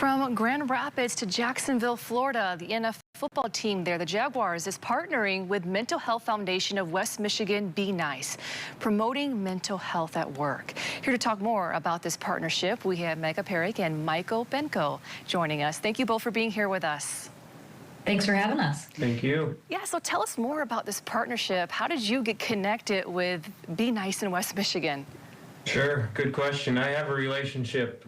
From Grand Rapids to Jacksonville, Florida, the NFL football team there, the Jaguars, is partnering with Mental Health Foundation of West Michigan, Be Nice, promoting mental health at work. Here to talk more about this partnership, we have Mega Peric and Michael Benko joining us. Thank you both for being here with us. Thanks for having us. Thank you. Yeah, so tell us more about this partnership. How did you get connected with Be Nice in West Michigan? Sure, good question. I have a relationship,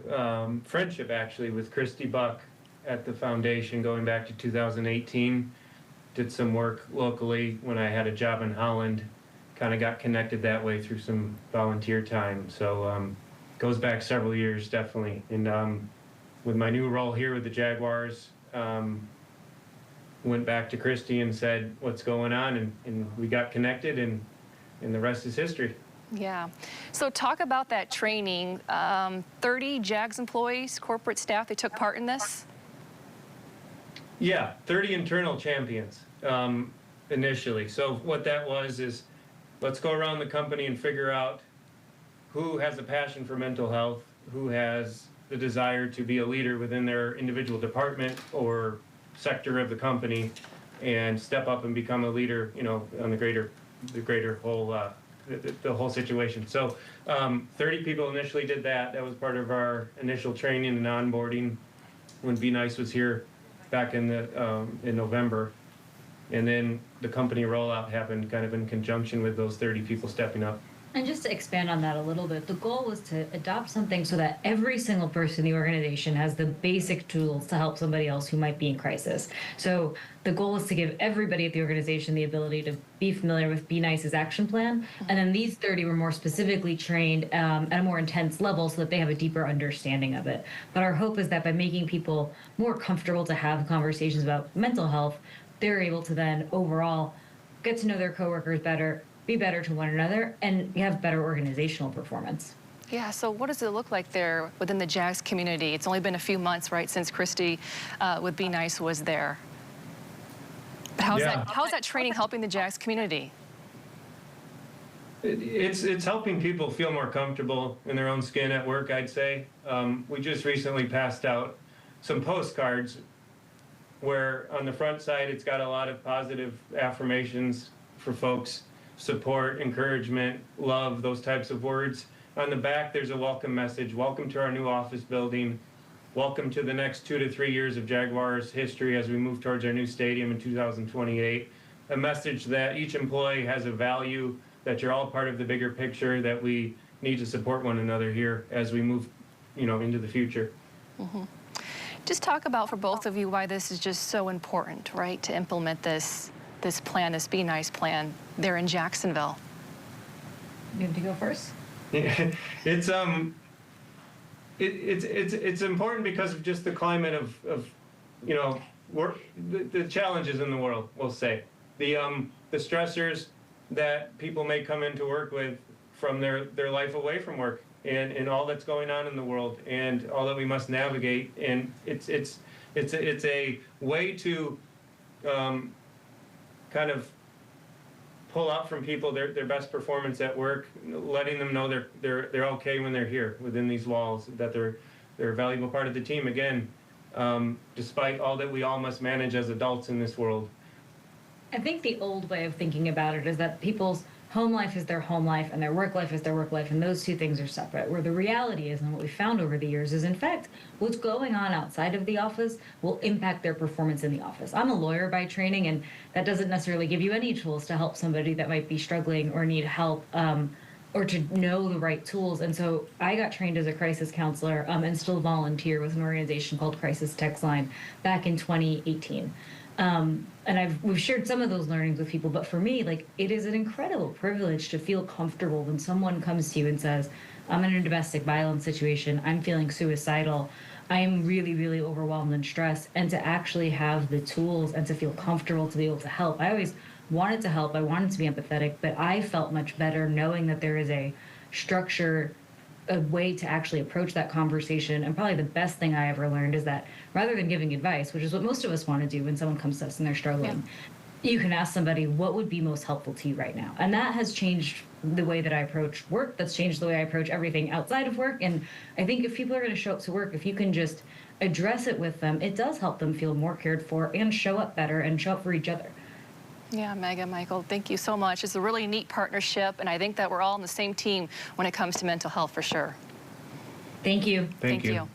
friendship actually, with Christy Buck at the foundation going back to 2018. Did some work locally when I had a job in Holland. Kind of got connected that way through some volunteer time. So goes back several years, definitely. And with my new role here with the Jaguars, went back to Christy and said, what's going on? And we got connected, and the rest is history. Yeah. So talk about that training. 30 JAGS employees, corporate staff, they took part in this? Yeah, 30 internal champions initially. So what that was is, let's go around the company and figure out who has a passion for mental health, who has the desire to be a leader within their individual department or sector of the company, and step up and become a leader, you know, on the greater whole the whole situation. So 30 people initially did that. That was part of our initial training and onboarding when Be Nice was here back in November. And then the company rollout happened kind of in conjunction with those 30 people stepping up. And just to expand on that a little bit, the goal was to adopt something so that every single person in the organization has the basic tools to help somebody else who might be in crisis. So the goal is to give everybody at the organization the ability to be familiar with Be Nice's action plan. And then these 30 were more specifically trained at a more intense level so that they have a deeper understanding of it. But our hope is that by making people more comfortable to have conversations about mental health, they're able to then overall get to know their coworkers better, be better to one another, and have better organizational performance. Yeah, so what does it look like there within the JAGS community? It's only been a few months, right, since Christy with Be Nice was there. But how's that training helping the JAGS community? It's helping people feel more comfortable in their own skin at work, I'd say. We just recently passed out some postcards where on the front side it's got a lot of positive affirmations for folks. Support, encouragement, love, those types of words. On the back, there's a welcome message. Welcome to our new office building. Welcome to the next 2 to 3 years of Jaguars history as we move towards our new stadium in 2028. A message that each employee has a value, that you're all part of the bigger picture, that we need to support one another here as we move, you know, into the future. Mm-hmm. Just talk about, for both of you, why this is just so important, right, to implement this plan, this Be Nice plan there in Jacksonville. You have to go first? Yeah, it's important because of just the climate of you know, the challenges in the world, we'll say. The stressors that people may come into work with from their life away from work, and all that's going on in the world, and all that we must navigate. And it's a way to kind of pull out from people their best performance at work, letting them know they're okay when they're here within these walls, that they're a valuable part of the team again, despite all that we all must manage as adults in this world. I think the old way of thinking about it is that people's home life is their home life and their work life is their work life, and those two things are separate. Where the reality is, and what we found over the years, is in fact what's going on outside of the office will impact their performance in the office. I'm a lawyer by training, and that doesn't necessarily give you any tools to help somebody that might be struggling or need help, or to know the right tools. And so I got trained as a crisis counselor and still volunteer with an organization called Crisis Text Line back in 2018. And we've shared some of those learnings with people, but for me, like, it is an incredible privilege to feel comfortable when someone comes to you and says, I'm in a domestic violence situation, I'm feeling suicidal, I am really, really overwhelmed and stressed, and to actually have the tools and to feel comfortable to be able to help. I always wanted to help, I wanted to be empathetic, but I felt much better knowing that there is a structure, a way to actually approach that conversation. And probably the best thing I ever learned is that rather than giving advice, which is what most of us want to do when someone comes to us and they're struggling, you can ask somebody what would be most helpful to you right now. And that has changed the way that I approach work. That's changed the way I approach everything outside of work. And I think if people are going to show up to work, if you can just address it with them, it does help them feel more cared for and show up better and show up for each other. Yeah, Megan, Michael, thank you so much. It's a really neat partnership, and I think that we're all on the same team when it comes to mental health for sure. Thank you. Thank you. you.